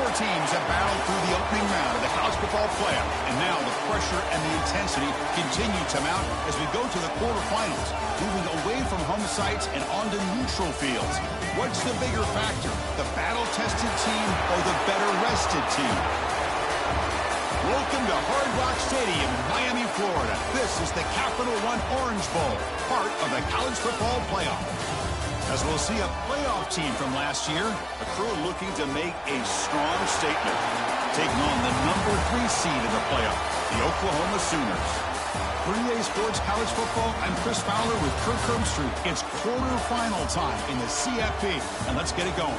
Four teams have battled through the opening round of the college football playoff, and now the pressure and the intensity continue to mount as we go to the quarterfinals, moving away from home sites and onto neutral fields. What's the bigger factor, the battle-tested team or the better-rested team? Welcome to Hard Rock Stadium in Miami, Florida. This is the Capital One Orange Bowl, part of the college football playoff. As we'll see a playoff team from last year, a crew looking to make a strong statement, taking on the #3 seed in the playoff, the Oklahoma Sooners. For EA Sports College Football, I'm Chris Fowler with Kirk Herbstreit. It's quarterfinal time in the CFB, and let's get it going.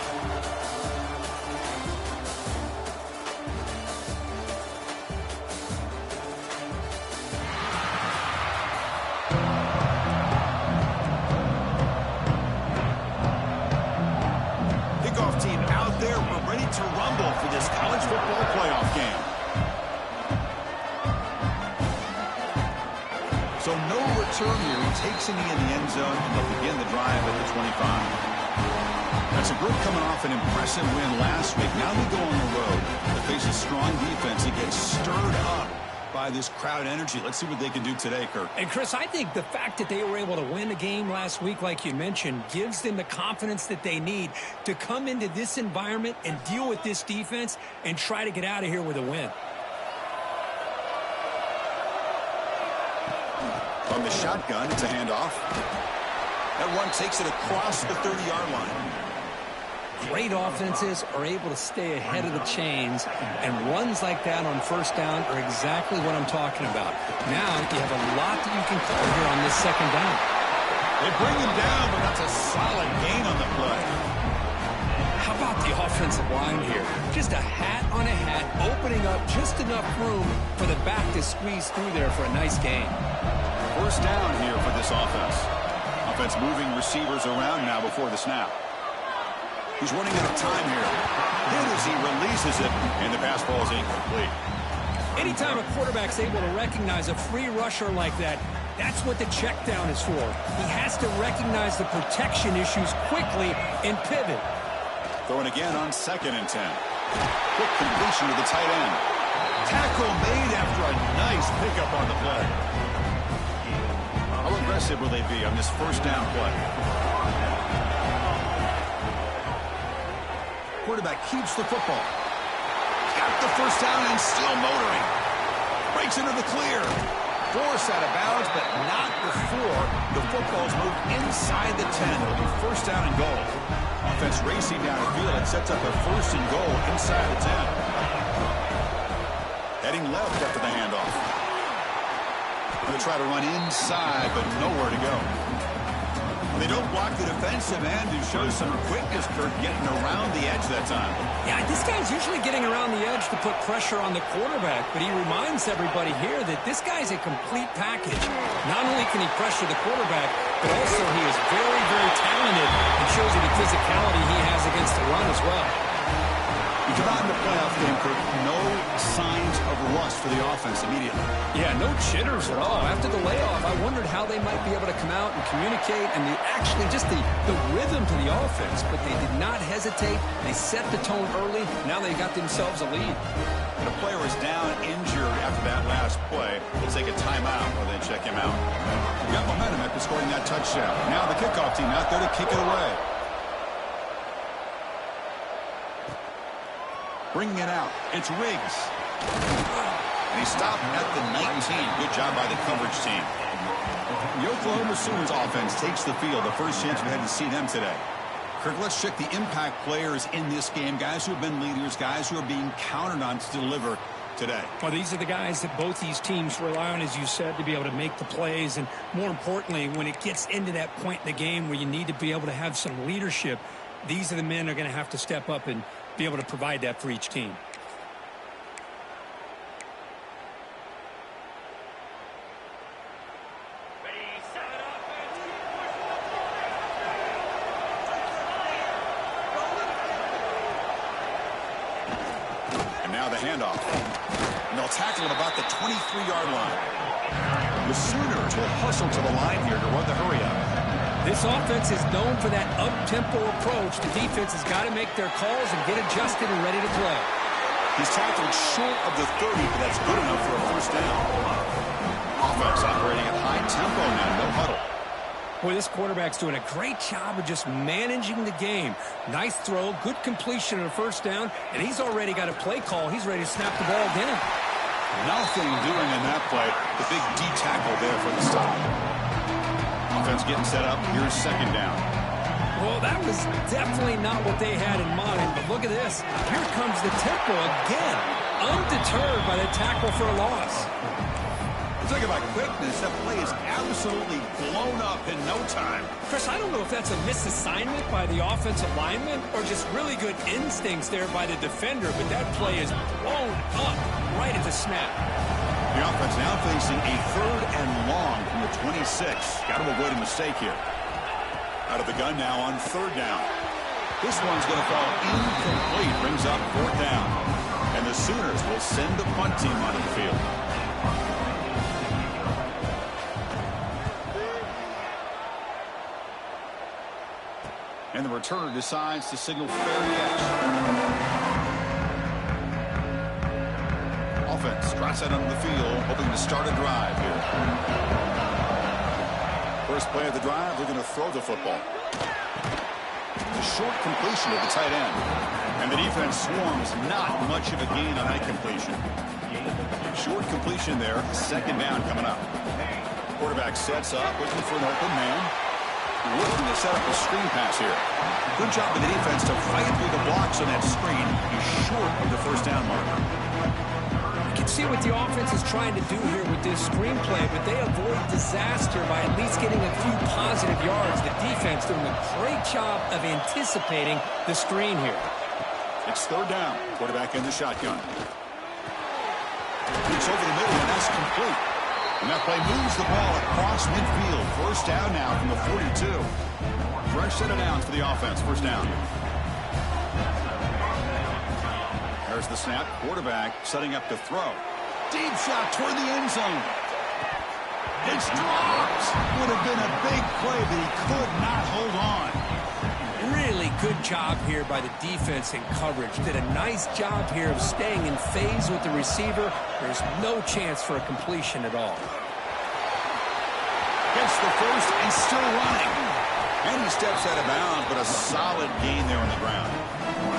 To rumble for this college football playoff game. So no return here. He takes a knee in the end zone, and they'll begin the drive at the 25. That's a group coming off an impressive win last week. Now they go on the road to face a strong defense that gets stirred up by this crowd energy. Let's see what they can do today, Kirk. And Chris, I think the fact that they were able to win the game last week, like you mentioned, gives them the confidence that they need to come into this environment and deal with this defense and try to get out of here with a win. From the shotgun, it's a handoff. That one takes it across the 30-yard line. Great offenses are able to stay ahead of the chains, and runs like that on first down are exactly what I'm talking about. Now you have a lot that you can call here on this second down. They bring him down, but that's a solid gain on the play. How about the offensive line here? Just a hat on a hat, opening up just enough room for the back to squeeze through there for a nice gain. First down here for this offense. Offense moving receivers around now before the snap. He's running out of time here. Hit as he releases it, and the pass ball is incomplete. Anytime a quarterback's able to recognize a free rusher like that, that's what the check down is for. He has to recognize the protection issues quickly and pivot. Throwing again on 2nd and 10. Quick completion to the tight end. Tackle made after a nice pickup on the play. How aggressive will they be on this first down play? Quarterback keeps the football. Got the first down and still motoring. Breaks into the clear. Force out of bounds, but not before the football's moved inside the 10. It'll be first down and goal. Offense racing down the field and sets up a first and goal inside the 10. Heading left after the handoff. Going to try to run inside, but nowhere to go. They don't block the defensive end, who shows some quickness, Kirk, getting around the edge that time. Yeah, this guy's usually getting around the edge to put pressure on the quarterback, but he reminds everybody here that this guy's a complete package. Not only can he pressure the quarterback, but also he is very, very talented and shows you the physicality he has against the run as well. You come out in the playoff game, Kirk, no signs of rust for the offense immediately. Yeah, no jitters at all. After the layoff, I wondered how they might be able to come out and communicate and actually just the rhythm to the offense, but they did not hesitate. They set the tone early. Now they got themselves a lead. And a player is down injured after that last play. We'll take a timeout or then check him out. We got momentum after scoring that touchdown. Now the kickoff team out there to kick it away. Bringing it out, it's Riggs. And he stopped at the 19. Good job by the coverage team. The Oklahoma Sooners offense takes the field. The first chance we had to see them today. Kirk, let's check the impact players in this game. Guys who have been leaders, guys who are being counted on to deliver today. Well, these are the guys that both these teams rely on, as you said, to be able to make the plays. And more importantly, when it gets into that point in the game where you need to be able to have some leadership, these are the men who are going to have to step up and be able to provide that for each team. And now the handoff. And they'll tackle at about the 23-yard line. The Sooners will hustle to the line here to run the hurry up. This offense is known for that up-tempo approach. The defense has got to make their calls and get adjusted and ready to play. He's tackled short of the 30, but that's good enough for a first down. Offense operating at high tempo now, no huddle. Boy, this quarterback's doing a great job of just managing the game. Nice throw, good completion on a first down, and he's already got a play call. He's ready to snap the ball again. Nothing doing in that play. The big D tackle there for the stop. Offense getting set up. Here's second down. Well, that was definitely not what they had in mind, but look at this. Here comes the tempo again, undeterred by the tackle for a loss. Talk about quickness. That play is absolutely blown up in no time. Chris, I don't know if that's a misassignment by the offensive lineman or just really good instincts there by the defender, but that play is blown up right at the snap. The offense now facing a 3rd and long from the 26. Got to avoid a mistake here. Out of the gun now on 3rd down. This one's going to fall incomplete. Brings up 4th down. And the Sooners will send the punt team onto the field. And the returner decides to signal fair catch. Offense drops out onto the field, hoping to start a drive here. First play of the drive, they're going to throw the football. A short completion to the tight end. And the defense swarms, not much of a gain on that completion. Short completion there, second down coming up. Quarterback sets up, looking for an open man. Looking to set up a screen pass here. Good job of the defense to fight through the blocks on that screen. He's short of the first down marker. You can see what the offense is trying to do here with this screenplay, but they avoid disaster by at least getting a few positive yards. The defense doing a great job of anticipating the screen here. It's 3rd down. Quarterback in the shotgun. It's over the middle, and that's complete. And that play moves the ball across midfield. First down now from the 42. Fresh set of downs for the offense. First down. There's the snap. Quarterback setting up to throw. Deep shot toward the end zone. It's dropped. Would have been a big play, but he could not hold on. Really good job here by the defense in coverage. Did a nice job here of staying in phase with the receiver. There's no chance for a completion at all. Gets the first and still running. And he steps out of bounds, but a solid gain there on the ground.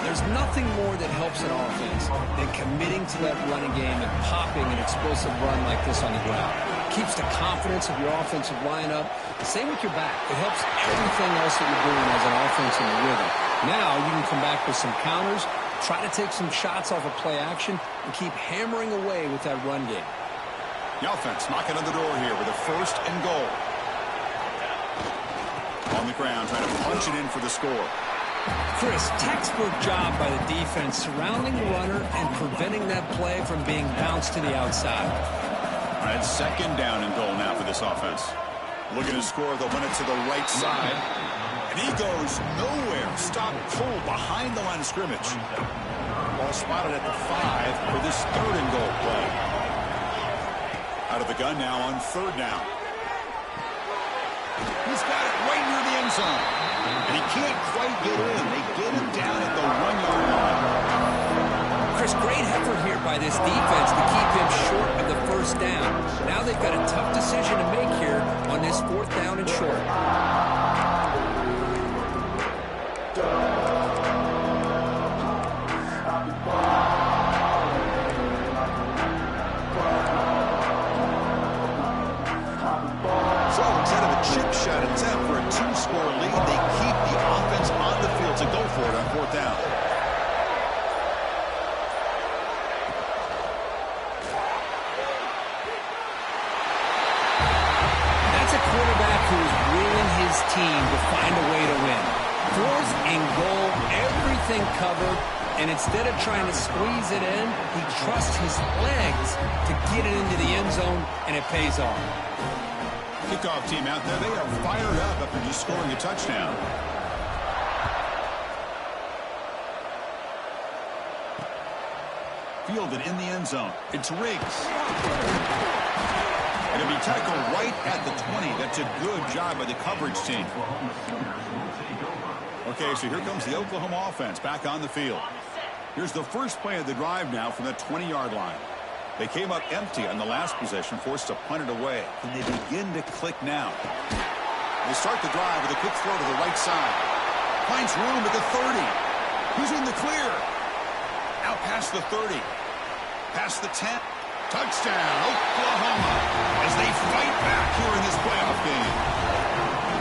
There's nothing more that helps an offense than committing to that running game and popping an explosive run like this on the ground. Keeps the confidence of your offensive lineup. Same with your back. It helps everything else that you're doing as an offense in the rhythm. Now you can come back with some counters, try to take some shots off of play action, and keep hammering away with that run game. The offense knocking on the door here with a 1st and goal. On the ground, trying to punch it in for the score. Chris, textbook job by the defense surrounding the runner and preventing that play from being bounced to the outside. All right, 2nd down and goal now for this offense. Looking to score, they'll win it to the right side. And he goes nowhere. Stop pull behind the line of scrimmage. Ball spotted at the 5 for this 3rd and goal play. Out of the gun now on 3rd down. He's got it right near the end zone. And he can't quite get in. They get him down at the 1-yard line. Chris, great effort here by this defense to keep him short of the first down. Now they've got a tough decision to make here on this 4th down and short. So instead of a chip shot attempt for a 2-score lead, they keep the offense on the field to go for it on 4th down. That's a quarterback who is willing his team to find a way to win. 4th and goal, everything covered, and instead of trying to squeeze it in, he trusts his legs to get it into the end zone, and it pays off. Kickoff team out there, they are fired up after just scoring a touchdown. Fielded in the end zone. It's Riggs. And it'll be tackled right at the 20. That's a good job by the coverage team. Okay, so here comes the Oklahoma offense back on the field. Here's the first play of the drive now from the 20-yard line. They came up empty on the last possession, forced to punt it away. And they begin to click now. They start the drive with a quick throw to the right side. Finds room at the 30. Who's in the clear? Out past the 30. Past the 10. Touchdown, Oklahoma, as they fight back here in this playoff game.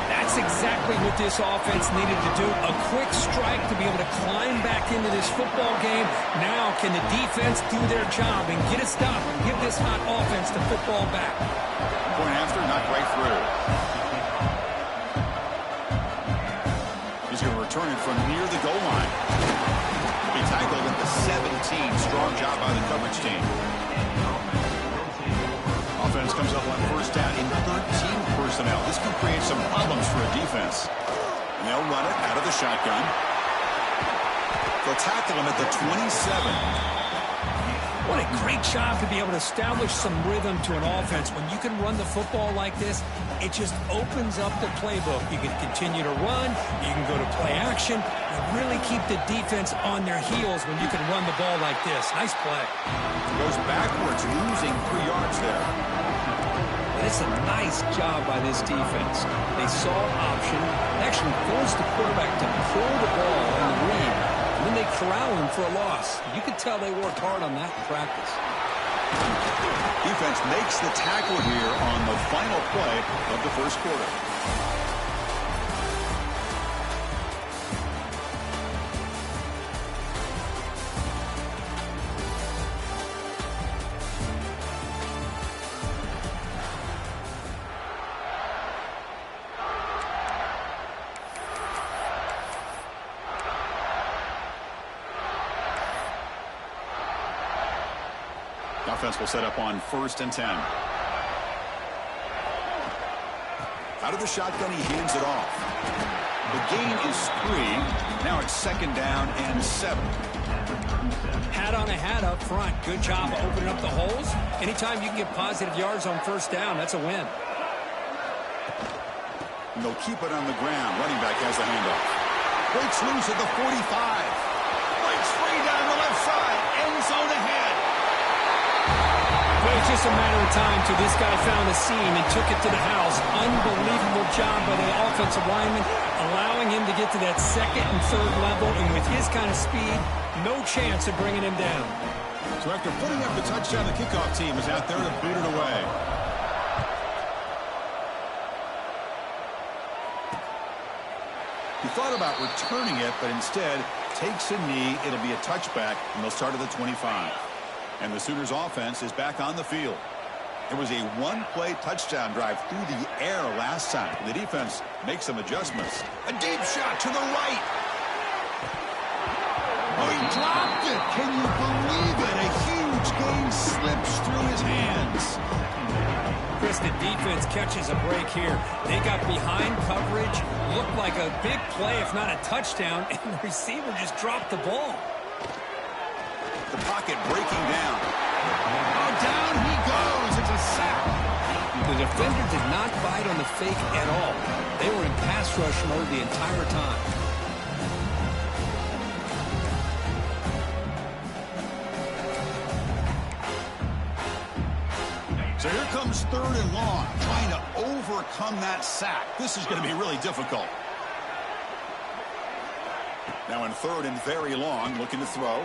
That's exactly what this offense needed to do. A quick strike to be able to climb back into this football game. Now can the defense do their job and get a stop and give this hot offense the football back? Point after, knocked right through. He's going to return it from near the goal line. He tackled at the 17. Strong job by the coverage team. Offense comes up on first down in 13 personnel. This can create some problems for a defense. And they'll run it out of the shotgun. They'll tackle him at the 27. What a great job to be able to establish some rhythm to an offense. When you can run the football like this, it just opens up the playbook. You can continue to run. You can go to play action. You really keep the defense on their heels when you can run the ball like this. Nice play. Goes backwards, losing 3 yards there. It's a nice job by this defense. They saw option, actually forced the quarterback to pull the ball on the read. And then they corral him for a loss. You could tell they worked hard on that in practice. Defense makes the tackle here on the final play of the first quarter. Offense will set up on 1st and 10. Out of the shotgun, he hands it off. The gain is 3. Now it's 2nd down and 7. Hat on a hat up front. Good job of opening up the holes. Anytime you can get positive yards on 1st down, that's a win. And they'll keep it on the ground. Running back has the handoff. Breaks loose at the 45. Breaks free down the left side. End zone ahead. Well, it's just a matter of time till this guy found a seam and took it to the house. Unbelievable job by the offensive lineman, allowing him to get to that 2nd and 3rd level. And with his kind of speed, no chance of bringing him down. So after putting up the touchdown, the kickoff team is out there to boot it away. He thought about returning it, but instead takes a knee. It'll be a touchback, and they'll start at the 25. And the Sooners offense is back on the field. It was a one-play touchdown drive through the air last time. The defense makes some adjustments. A deep shot to the right. Oh, he dropped it. Can you believe it? A huge gain slips through his hands. Chris, the defense catches a break here. They got behind coverage. Looked like a big play, if not a touchdown, and the receiver just dropped the ball. The pocket breaking down. Oh, down he goes. It's a sack. The defender did not bite on the fake at all. They were in pass rush mode the entire time. So here comes 3rd and long, trying to overcome that sack. This is going to be really difficult. Now in 3rd and very long, looking to throw.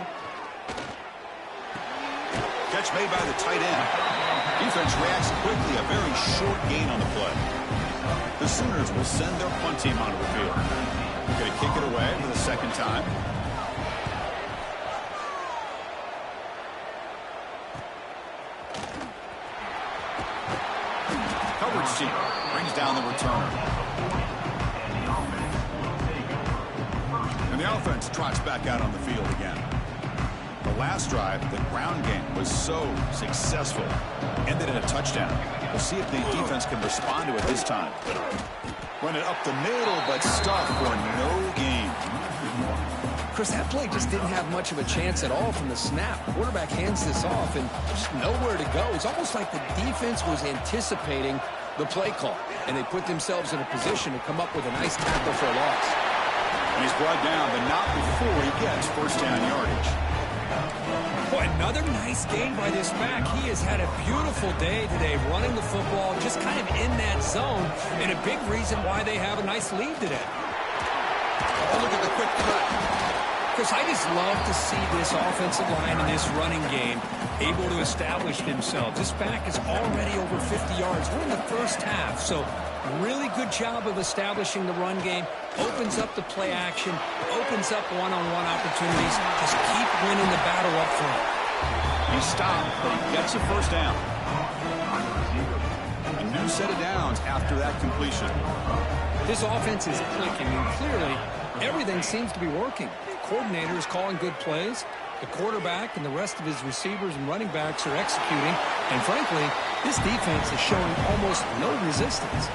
Catch made by the tight end. Defense reacts quickly. A very short gain on the play. The Sooners will send their punt team onto the field. They're going to kick it away for the 2nd time. Coverage team brings down the return. And the offense trots back out on the field again. The last drive, the ground game was so successful. Ended in a touchdown. We'll see if the defense can respond to it this time. Run it up the middle, but stuffed for no gain. Chris, that play just didn't have much of a chance at all from the snap. Quarterback hands this off and just nowhere to go. It's almost like the defense was anticipating the play call, and they put themselves in a position to come up with a nice tackle for a loss. And he's brought down, but not before he gets first down yardage. Boy, another nice gain by this back. He has had a beautiful day today running the football, just kind of in that zone, and a big reason why they have a nice lead today. Oh, look at the quick cut. Chris, I just love to see this offensive line in this running game able to establish themselves. This back is already over 50 yards. We're in the first half, so really good job of establishing the run game. Opens up the play action, opens up one-on-one opportunities. Just keep winning the battle up front. He stopped, but he gets a first down. A new set of downs after that completion. This offense is clicking, and clearly everything seems to be working. The coordinator is calling good plays. The quarterback and the rest of his receivers and running backs are executing. And frankly, this defense is showing almost no resistance.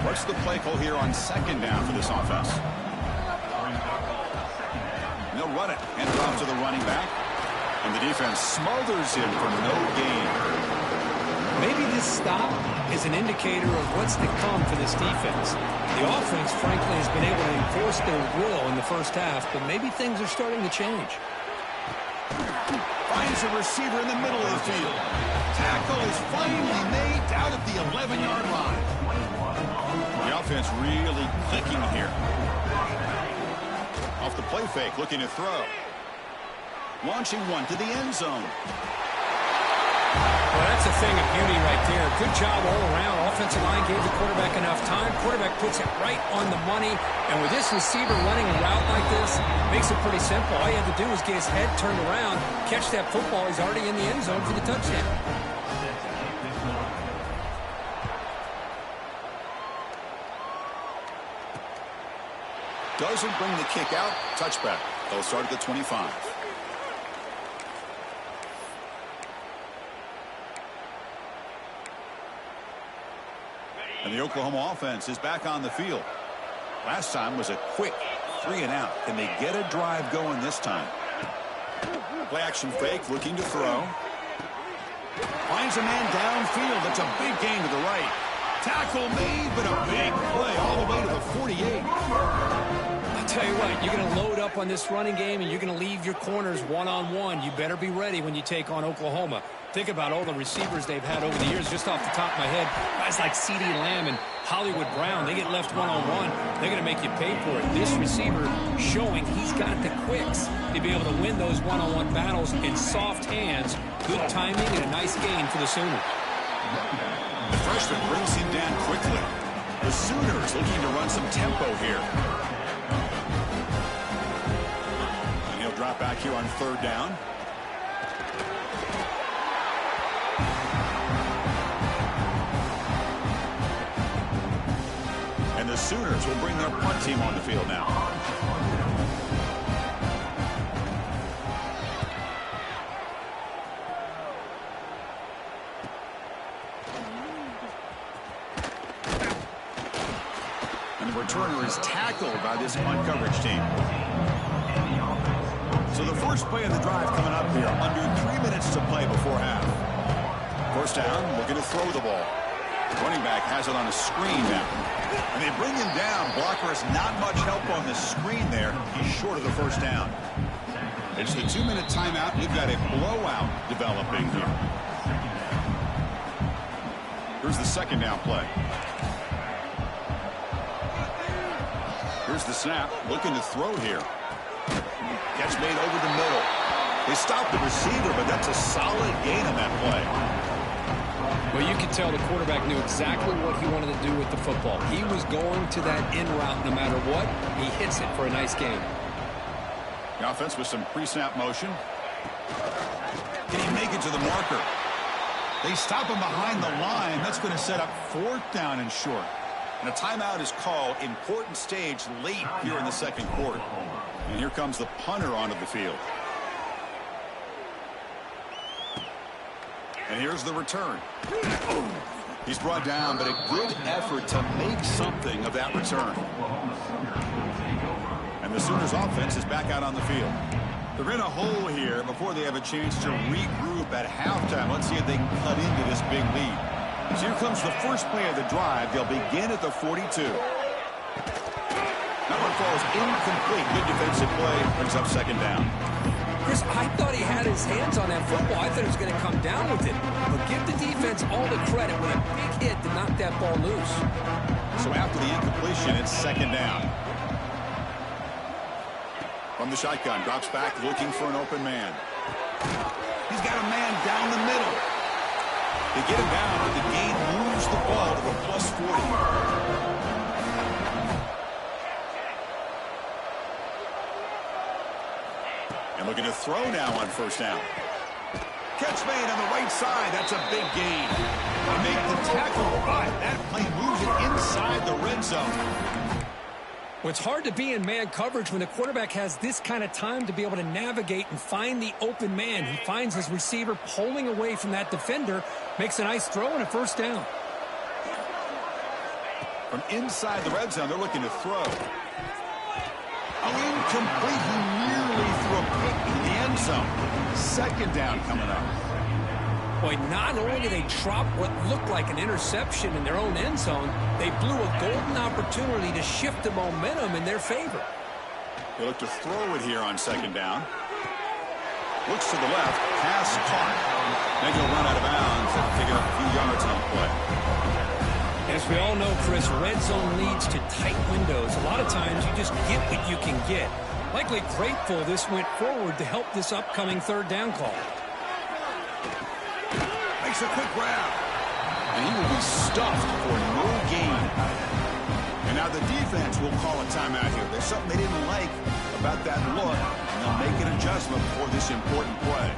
What's the play call here on second down for this offense? And they'll run it. Hand it off to the running back. And the defense smothers him for no gain. Maybe this stop is an indicator of what's to come for this defense. The offense, frankly, has been able to enforce their will in the first half, but maybe things are starting to change. Finds a receiver in the middle of the field. Tackle is finally made down at the 11-yard line. The offense really clicking here. Off the play fake, looking to throw. Launching one to the end zone. Well, that's a thing of beauty right there. Good job all around. Offensive line gave the quarterback enough time. Quarterback puts it right on the money. And with this receiver running a route like this, makes it pretty simple. All you have to do is get his head turned around, catch that football. He's already in the end zone for the touchdown. Doesn't bring the kick out. Touchback. They'll start at the 25. And the Oklahoma offense is back on the field. Last time was a quick 3-and-out. Can they get a drive going this time? Play action fake, looking to throw. Finds a man downfield. That's a big gain to the right. Tackle made, but a big play all the way to the 48. I'll tell you what, you're going to load up on this running game, and you're going to leave your corners one-on-one. You better be ready when you take on Oklahoma. Think about all the receivers they've had over the years. Just off the top of my head, guys like CeeDee Lamb and Hollywood Brown, they get left one-on-one. They're going to make you pay for it. This receiver showing he's got the quicks to be able to win those one-on-one battles in soft hands. Good timing and a nice gain for the Sooners. The freshman brings him down quickly. The Sooners looking to run some tempo here. And he'll drop back here on third down. And the Sooners will bring their punt team on the field now. And the returner is tackled by this punt coverage team. So the first play of the drive coming up here. Under 3 minutes to play before half. First down, looking to throw the ball. Running back has it on a screen now. And they bring him down. Blocker has not much help on the screen there. He's short of the first down. It's the 2-minute timeout. We've got a blowout developing here. Here's the second down play. Here's the snap. Looking to throw here. Catch made over the middle. They stopped the receiver, but that's a solid gain on that play. Well, you can tell the quarterback knew exactly what he wanted to do with the football. He was going to that in route no matter what. He hits it for a nice gain. The offense with some pre-snap motion. Can he make it to the marker? They stop him behind the line. That's going to set up fourth down and short. And a timeout is called. Important stage late here in the second quarter. And here comes the punter onto the field. And here's the return. He's brought down, but a good effort to make something of that return. And The Sooners offense is back out on the field. They're in a hole here before they have a chance to regroup at halftime. Let's see if they can cut into this big lead. So here comes the first play of the drive. They'll begin at the 42. That one falls incomplete. Good defensive play. Brings up second down. Chris, I thought he had his hands on that football. I thought he was going to come down with it. But give the defense all the credit with a big hit to knock that ball loose. So after the incompletion, it's second down. From the shotgun, drops back looking for an open man. He's got a man down the middle. They get him down, but the gain moves the ball to the plus 40. And looking to throw now on first down. Catch made on the right side. That's a big gain. They make the tackle, but that play moves it inside the red zone. Well, it's hard to be in man coverage when the quarterback has this kind of time to be able to navigate and find the open man. He finds his receiver pulling away from that defender, makes a nice throw and a first down. From inside the red zone, they're looking to throw. Oh, incomplete. He nearly threw a pick in the end zone. Second down coming up. Boy, not only did they drop what looked like an interception in their own end zone, they blew a golden opportunity to shift the momentum in their favor. They look to throw it here on second down. Looks to the left. Pass caught. Then he'll run out of bounds and pick up a few yards on the play. As we all know, Chris, red zone leads to tight windows. A lot of times you just get what you can get. Likely grateful this went forward to help this upcoming third down call. Makes a quick grab. And he will be stuffed for no gain. And now the defense will call a timeout here. There's something they didn't like about that look, and they'll make an adjustment for this important play.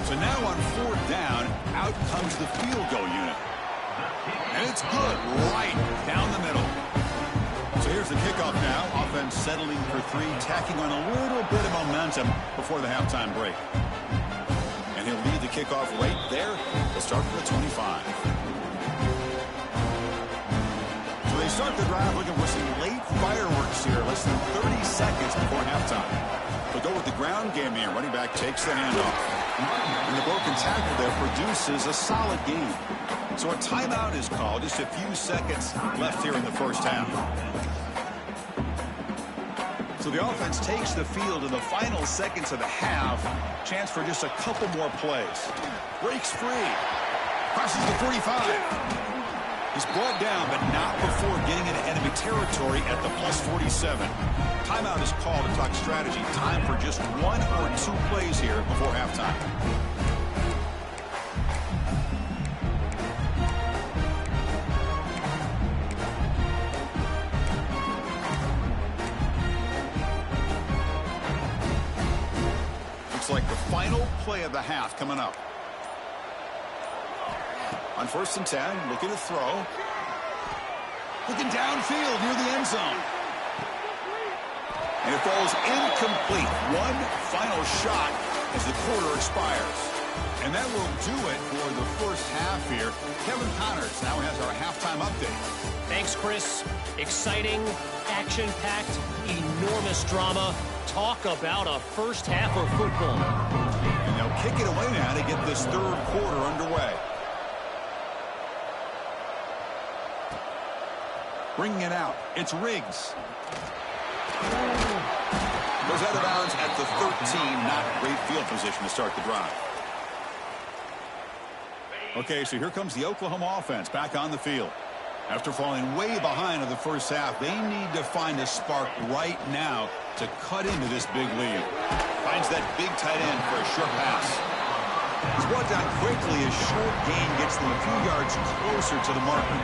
So now on fourth down, out comes the field goal unit. And it's good right down the middle. So here's the kickoff now. Offense settling for three, tacking on a little bit of momentum before the halftime break. And he'll lead the kickoff right there to start from the 25. So they start the drive looking for some late fireworks here, less than 30 seconds before halftime. They'll go with the ground game here. Running back takes the handoff. And the broken tackle there produces a solid gain. So a timeout is called. Just a few seconds left here in the first half. So the offense takes the field in the final seconds of the half. Chance for just a couple more plays. Breaks free. Crosses the 45. He's brought down, but not before getting into enemy territory at the plus 47. Timeout is called to talk strategy. Time for just one or two plays here before halftime. Like the final play of the half coming up. On first and 10, looking to throw. Looking downfield near the end zone. And it falls incomplete. One final shot as the quarter expires. And that will do it for the first half here. Kevin Connors now has our halftime update. Thanks, Chris. Exciting, action-packed, enormous drama. Talk about a first half of football. And they'll kick it away now to get this third quarter underway. Bringing it out, it's Riggs. Goes out of bounds at the 13. Not great field position to start the drive. Okay, so here comes the Oklahoma offense back on the field. After falling way behind in the first half, they need to find a spark right now to cut into this big lead. Finds that big tight end for a short pass. He's brought down quickly. A short gain gets them a few yards closer to the marker.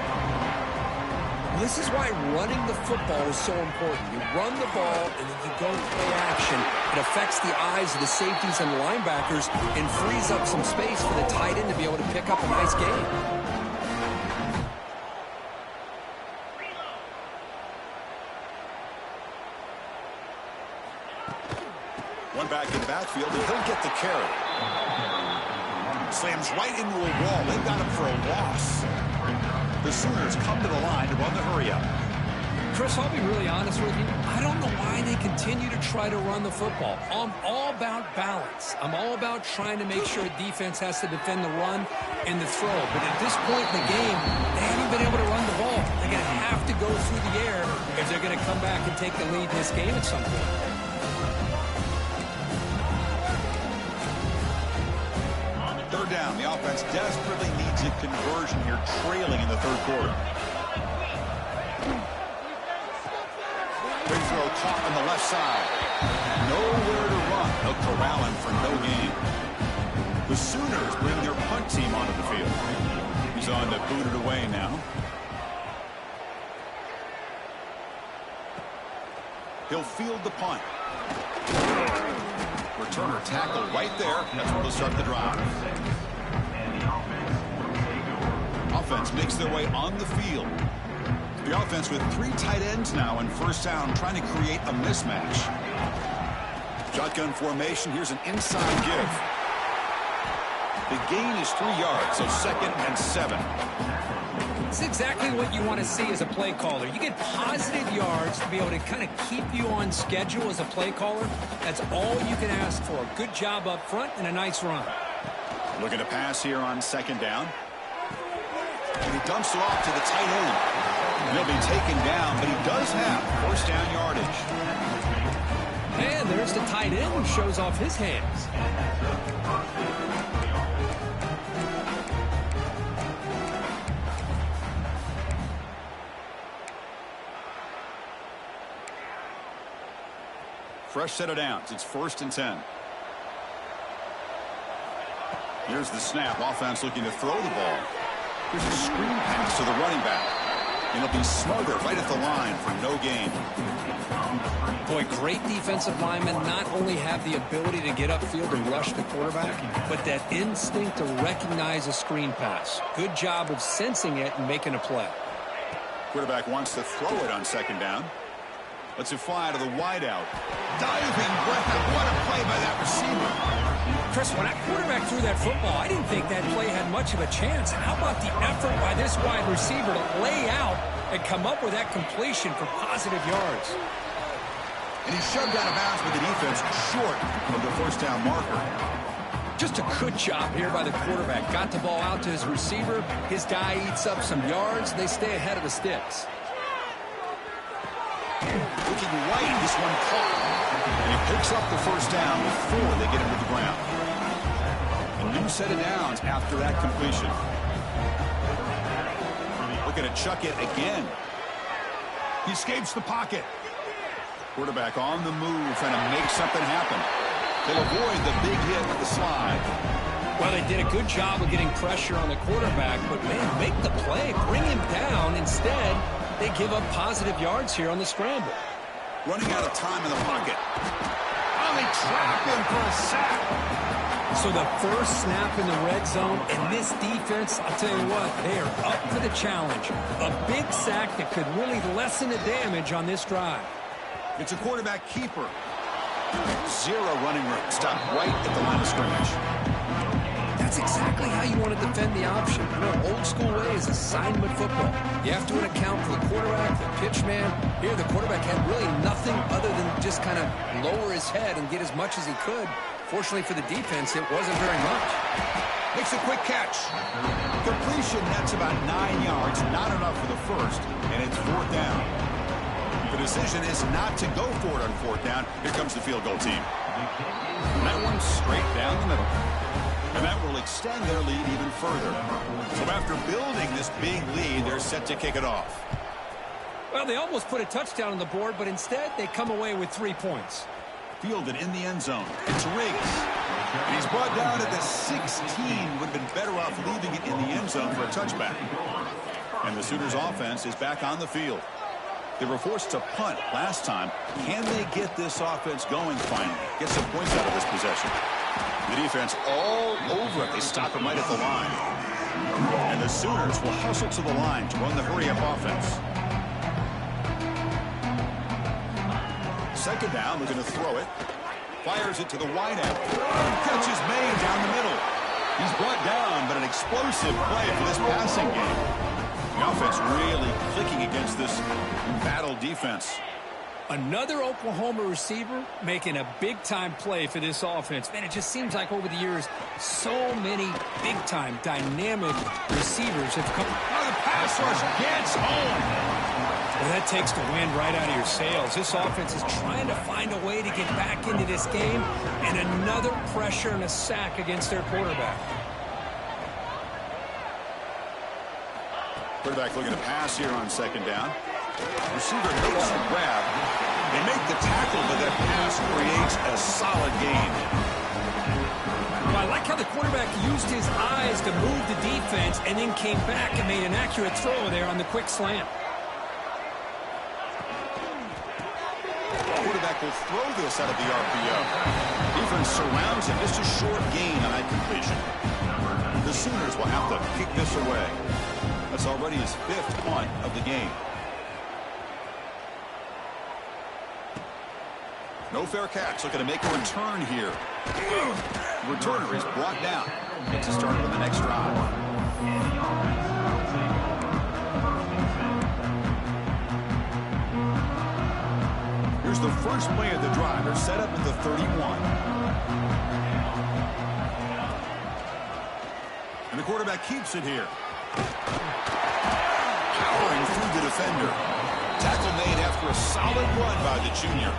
This is why running the football is so important. You run the ball and then you go play action. It affects the eyes of the safeties and the linebackers and frees up some space for the tight end to be able to pick up a nice gain. One back in the backfield, and he'll get the carry. Slams right into a wall. They've got him for a loss. The Sooners come to the line to run the hurry up. Chris, I'll be really honest with you. I don't know why they continue to try to run the football. I'm all about balance. I'm all about trying to make sure defense has to defend the run and the throw. But at this point in the game, they haven't been able to run the ball. They're going to have to go through the air if they're going to come back and take the lead in this game at some point. Third down. The offense desperately needs a conversion here, trailing in the third quarter. Big throw caught on the left side. Nowhere to run. They'll corral him for no gain. The Sooners bring their punt team onto the field. He's on to boot it away now. He'll field the punt. Returner tackle right there. That's where they'll start the drive. Offense makes their way on the field. The offense with 3 tight ends now in first down, trying to create a mismatch. Shotgun formation. Here's an inside give. The gain is 3 yards, so 2nd and 7. It's exactly what you want to see as a play caller. You get positive yards to be able to kind of keep you on schedule as a play caller. That's all you can ask for. Good job up front and a nice run. Looking to pass here on 2nd down. And he dumps it off to the tight end. He'll be taken down, but he does have first down yardage. And there's the tight end who shows off his hands. Fresh set of downs. It's 1st and 10. Here's the snap. Offense looking to throw the ball. Here's a screen pass to the running back. And he'll be smothered right at the line for no gain. Boy, great defensive linemen not only have the ability to get upfield and rush the quarterback, but that instinct to recognize a screen pass. Good job of sensing it and making a play. Quarterback wants to throw it on 2nd down. Let's it fly to the wideout. Diving grab. What a play by that receiver. Chris, when that quarterback threw that football, I didn't think that play had much of a chance. How about the effort by this wide receiver to lay out and come up with that completion for positive yards? And he shoved out of bounds with the defense short of the first down marker. Just a good job here by the quarterback. Got the ball out to his receiver. His guy eats up some yards. They stay ahead of the sticks. Looking right, this one caught. And he picks up the first down before they get him to the ground. A new set of downs after that completion. Looking to chuck it again. He escapes the pocket. Quarterback on the move, trying to make something happen. They'll avoid the big hit with the slide. Well, they did a good job of getting pressure on the quarterback, but, man, make the play. Bring him down. Instead, they give up positive yards here on the scramble. Running out of time in the pocket. Oh, they trap him for a sack. So the first snap in the red zone, and this defense, I'll tell you what, they are up for the challenge. A big sack that could really lessen the damage on this drive. It's a quarterback keeper. 0 running room. Stop right at the line of scrimmage. That's exactly how you want to defend the option. You know, old school way is assignment football. You have to account for the quarterback, the pitch man. Here, the quarterback had really nothing other than just kind of lower his head and get as much as he could. Fortunately for the defense, it wasn't very much. Makes a quick catch. Completion, that's about 9 yards. Not enough for the first, and it's 4th down. The decision is not to go for it on 4th down. Here comes the field goal team. And that one straight down the middle. And that will extend their lead even further. So after building this big lead, they're set to kick it off. Well, they almost put a touchdown on the board, but instead they come away with 3 points. Fielded in the end zone. It's Riggs. And he's brought down at the 16. Would have been better off leaving it in the end zone for a touchback. And the Sooners offense is back on the field. They were forced to punt last time. Can they get this offense going finally? Get some points out of this possession. The defense all over it. They stop him right at the line. And the Sooners will hustle to the line to run the hurry-up offense. 2nd down, looking to throw it. Fires it to the wideout. Catch is made down the middle. He's brought down, but an explosive play for this passing game. The offense really clicking against this battle defense. Another Oklahoma receiver making a big-time play for this offense. Man, it just seems like over the years, so many big-time, dynamic receivers have come. Oh, the pass rush gets home. Well, that takes the wind right out of your sails. This offense is trying to find a way to get back into this game, and another pressure and a sack against their quarterback. Quarterback looking to pass here on second down. Receiver makes the grab. They make the tackle, but that pass creates a solid gain. Well, I like how the quarterback used his eyes to move the defense and then came back and made an accurate throw there on the quick slant. Quarterback will throw this out of the RPO. Defense surrounds him. Just a short gain on that completion. The Sooners will have to kick this away. That's already his 5th punt of the game. No fair catch. Looking to make a return here. The returner is brought down. Gets us started on the next drive. Here's the first play of the drive. They're set up at the 31. And the quarterback keeps it here. Powering through the defender. Tackle made after a solid run by the junior.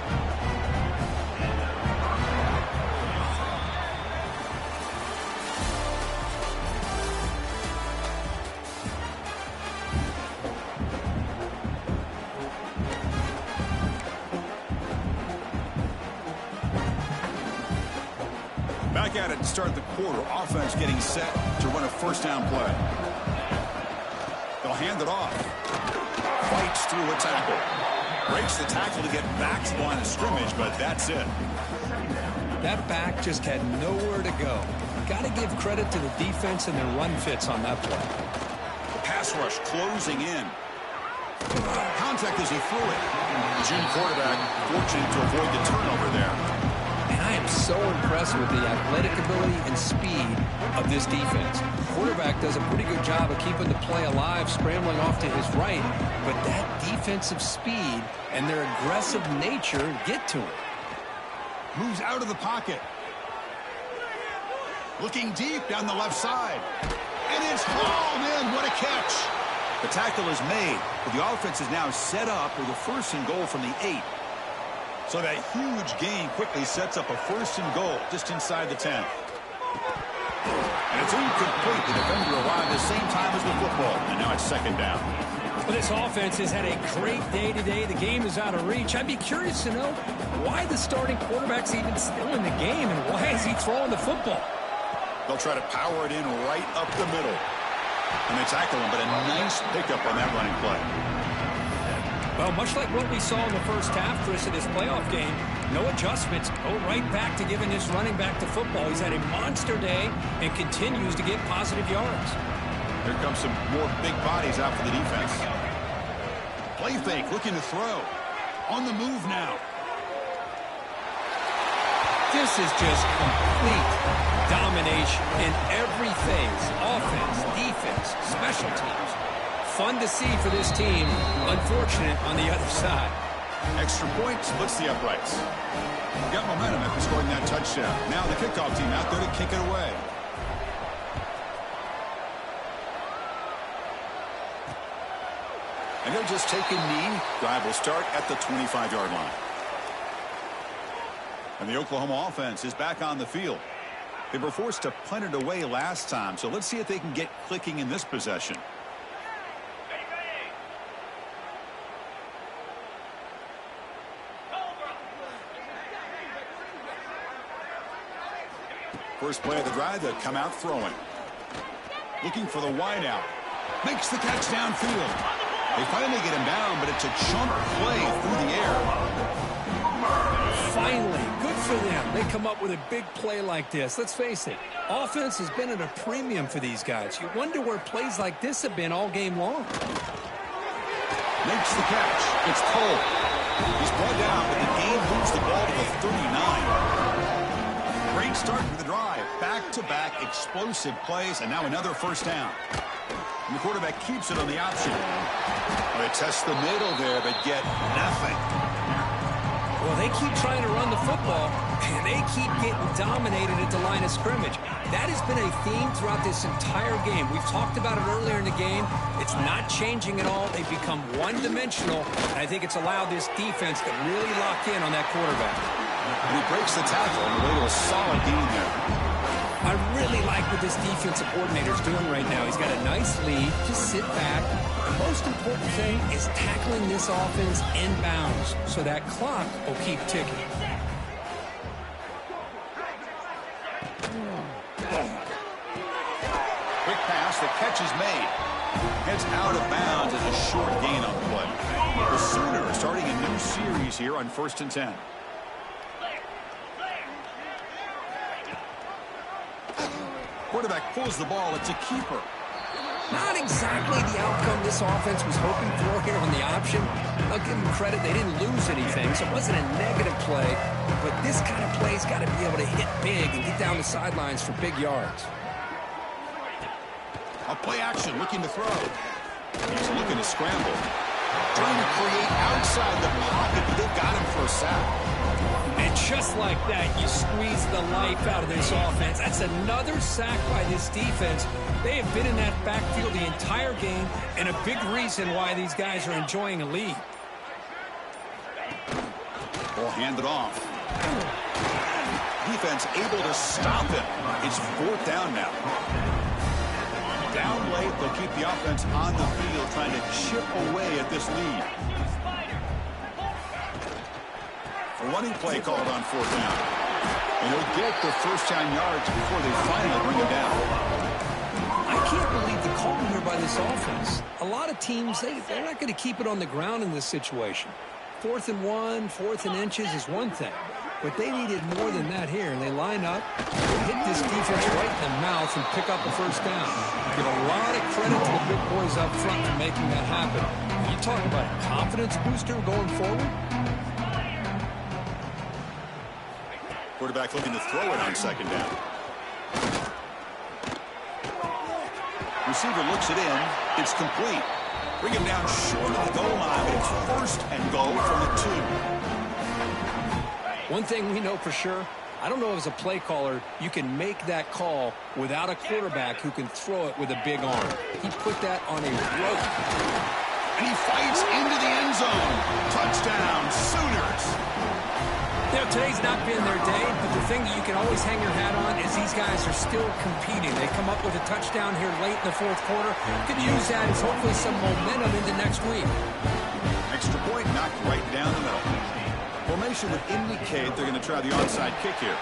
Back at it to start the quarter. Offense getting set to run a first down play. They'll hand it off. Fights through a tackle. Breaks the tackle to get back to the line of scrimmage, but that's it. That back just had nowhere to go. Got to give credit to the defense and their run fits on that play. The pass rush closing in. Contact as he threw it. The junior quarterback fortunate to avoid the turnover there. And I am so impressed with the athletic ability and speed of this defense. The quarterback does a pretty good job of keeping the play alive, scrambling off to his right, but that defensive speed and their aggressive nature get to him. Moves out of the pocket. Looking deep down the left side. And it's hauled in. What a catch. The tackle is made, but the offense is now set up with a 1st and goal from the 8. So that huge gain quickly sets up a 1st and goal just inside the 10. And it's incomplete. The defender arrived at the same time as the football. And now it's 2nd down. Well, this offense has had a great day today. The game is out of reach. I'd be curious to know why the starting quarterback's even still in the game and why is he throwing the football? They'll try to power it in right up the middle. And they tackle him, but a nice pickup on that running play. Well, much like what we saw in the first half, Chris, of this playoff game, no adjustments. Go right back to giving this running back to football. He's had a monster day and continues to get positive yards. Here comes some more big bodies out for the defense. Play fake, looking to throw. On the move now. This is just complete domination in every phase. Offense, defense, special teams. Fun to see for this team. Unfortunate on the other side. Extra point splits the uprights. Got momentum after scoring that touchdown. Now the kickoff team out there to kick it away. And they'll just take a knee. Drive will start at the 25-yard line. And the Oklahoma offense is back on the field. They were forced to punt it away last time, so let's see if they can get clicking in this possession. First play of the drive, they'll come out throwing. Looking for the wide out. Makes the catch downfield. They finally get him down, but it's a chunk play through the air. Finally, good for them. They come up with a big play like this. Let's face it, offense has been at a premium for these guys. You wonder where plays like this have been all game long. Makes the catch. It's Cole. He's brought down, but the game moves the ball to the 39. Great start for the drive. Back-to-back explosive plays, and now another first down. And the quarterback keeps it on the option. Well, they test the middle there, but get nothing. Well, they keep trying to run the football, and they keep getting dominated at the line of scrimmage. That has been a theme throughout this entire game. We've talked about it earlier in the game. It's not changing at all. They've become one-dimensional, and I think it's allowed this defense to really lock in on that quarterback. And he breaks the tackle on the way to a solid gain there. I really like what this defensive coordinator is doing right now. He's got a nice lead. Just sit back. The most important thing is tackling this offense inbounds so that clock will keep ticking. Quick pass. The catch is made. Heads out of bounds as a short gain on the play. The Sooners starting a new series here on 1st and 10. Quarterback pulls the ball. It's a keeper. Not exactly the outcome this offense was hoping for here on the option. I'll give them credit. They didn't lose anything, so it wasn't a negative play. But this kind of play's got to be able to hit big and get down the sidelines for big yards. A play action, looking to throw. He's looking to scramble. Trying to create outside the pocket, but they've got him for a sack. And just like that, you squeeze the life out of this offense. That's another sack by this defense. They have been in that backfield the entire game, and a big reason why these guys are enjoying a lead. Ball handed off. Defense able to stop him. It's 4th down now. Down late, they'll keep the offense on the field, trying to chip away at this lead. A running play called on 4th down. And he'll get the first down yards before they finally bring him down. I can't believe the call here by this offense. A lot of teams, they're not going to keep it on the ground in this situation. 4th and 1, 4th and inches is one thing. But they needed more than that here, and they line up, hit this defense right in the mouth, and pick up a first down. Give a lot of credit to the big boys up front for making that happen. You talk about a confidence booster going forward? Quarterback looking to throw it on 2nd down. Receiver looks it in. It's complete. Bring him down short of the goal line. It's 1st and goal from the 2. One thing we know for sure, I don't know as a play caller, you can make that call without a quarterback who can throw it with a big arm. He put that on a rope. And he fights into the end zone. Touchdown, Sooners. You know, today's not been their day, but the thing that you can always hang your hat on is these guys are still competing. They come up with a touchdown here late in the 4th quarter. You can use that as hopefully some momentum into next week. Extra point knocked right down the middle. Formation would indicate they're going to try the onside kick here.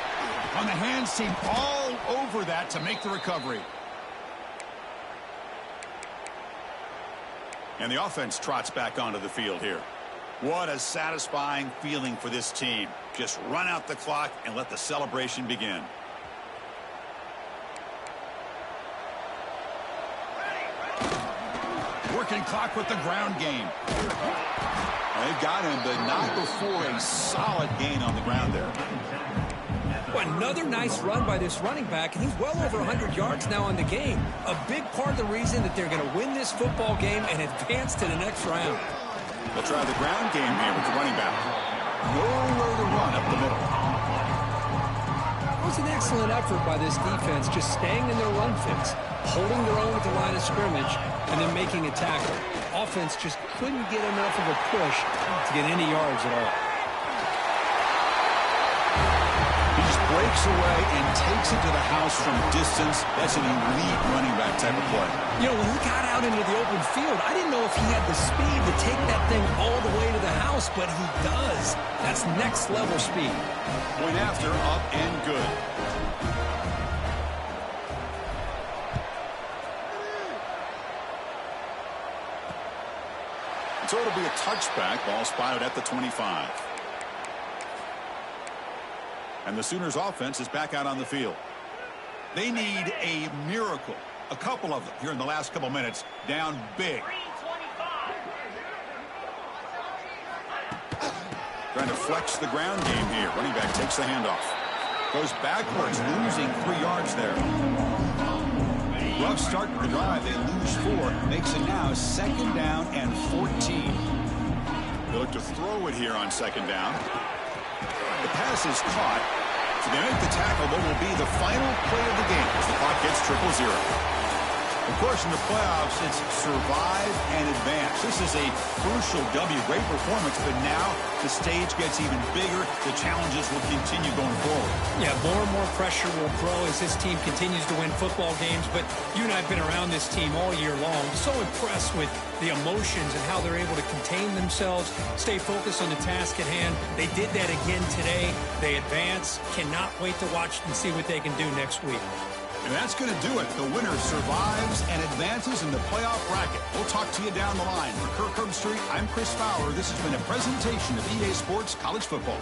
On the hands team all over that to make the recovery. And the offense trots back onto the field here. What a satisfying feeling for this team. Just run out the clock and let the celebration begin. Working clock with the ground game. They've got him, but not before a solid gain on the ground there. Well, another nice run by this running back, and he's well over 100 yards now in the game. A big part of the reason that they're going to win this football game and advance to the next round. They'll try the ground game here with the running back. Nowhere to run up the middle. It was an excellent effort by this defense, just staying in their run fits, holding their own at the line of scrimmage, and then making a tackle. Offense just couldn't get enough of a push to get any yards at all. He just breaks away and takes it to the house from distance. That's an elite running back type of play. You know, when he got out into the open field, I didn't know if he had the speed to take that thing all the way to the house, but he does. That's next level speed. Point after, up and good. So it'll be a touchback. Ball spotted at the 25. And the Sooners offense is back out on the field. They need a miracle. A couple of them here in the last couple minutes. Down big. Trying to flex the ground game here. Running back takes the handoff. Goes backwards, losing 3 yards there. rough start to the drive. They lose 4. Makes it now 2nd down and 14. They look to throw it here on 2nd down. The pass is caught. So they make the tackle, but will be the final play of the game as the clock hits 0-0. Of course, in the playoffs, it's survive and advance. This is a crucial W. Great performance, but now the stage gets even bigger. The challenges will continue going forward. Yeah, more and more pressure will grow as this team continues to win football games. But you and I have been around this team all year long. So impressed with the emotions and how they're able to contain themselves, stay focused on the task at hand. They did that again today. They advance. Cannot wait to watch and see what they can do next week. And that's going to do it. The winner survives and advances in the playoff bracket. We'll talk to you down the line. For Kirk Herbstreit, I'm Chris Fowler. This has been a presentation of EA Sports College Football.